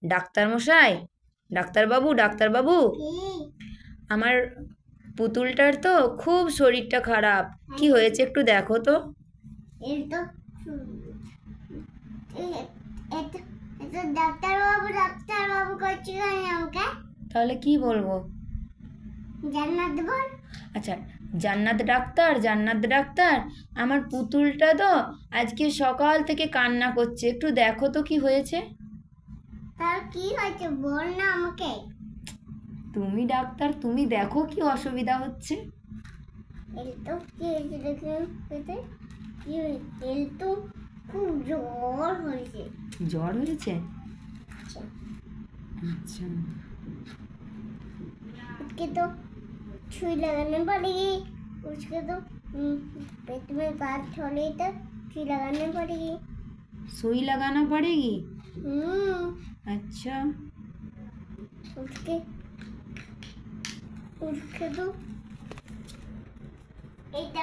Doctor মশাই, ডাক্তারবাবু, ডাক্তারবাবু, আমার পুতুলটার তো খুব শরীরটা খারাপ। কি হয়েছে একটু দেখো তো। এই তো ডাক্তারবাবু ডাক্তারবাবু করছি আমাকে। তাহলে কি বলবো? জান্নাত বল। আচ্ছা, জান্নাত ডাক্তার, জান্নাত ডাক্তার, আমার পুতুলটা তো আজকে সকাল থেকে কান্না করছে, একটু দেখো তো কি হয়েছে। তার কি হয়েছে বল না আমাকে। তুমি ডাক্তার, তুমি দেখো কি অসুবিধা হচ্ছে। এই তো কি হয়েছে দেখে কি হয়েছে? এই তো খুব জ্বর হয়েছে। জ্বর হয়েছে? আচ্ছা, उसके तो सुई लगाने पड़ेगी। उसके तो पेट में बात छोड़ी तो सुई लगाने पड़ेगी। सुई लगाना पड़ेगी? हम्म अच्छा, उसके उसके तो एक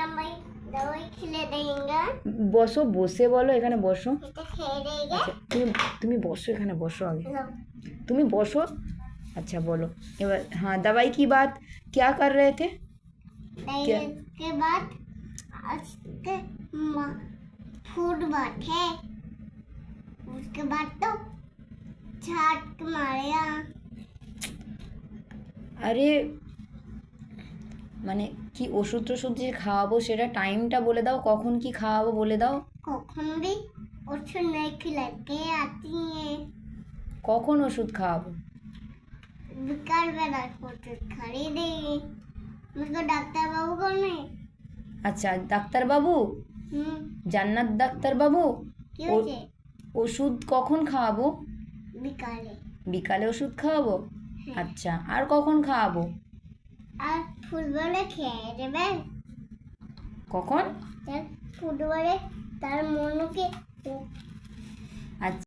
दवाई खिला देंगे। বসো, বসে বলো, এখানে বসো। এটা খেয়ে দেगा। আচ্ছা, তুমি তুমি বসো, এখানে বসো আগে। लो তুমি বসো। अच्छा बोलो এবার। हाँ, दवाई की बात क्या कर रहे थे? क्या? दवाई के बाद उसके फूड बात है। उसके बाद तो छाट मारेगा। আরে মানে কি ওষুধ টষুধ যে খাওয়াবো সেটা টাইমটা বলে দাও, কখন কি খাওয়াবো বলে দাও। कौन भी ओछू नहीं खिला के आती है। কখন ওষুধ খাওয়াবো? विकाल बेला ओषुध खरीदेगी। मुझको डॉक्टर बाबू कौन है? আচ্ছা, ডাক্তারবাবু, জান্নাত ডাক্তারবাবু, क्यों ও- से ওষুধ কখন খাওয়াবো? विकाले বিকালে ওষুধ খাওয়াবো? আচ্ছা, আর কখন খাওয়াবো? আর ফুটবলে খেয়ে দেবে। কখন? তার ফুটবলে তার মনকে আচ্ছা।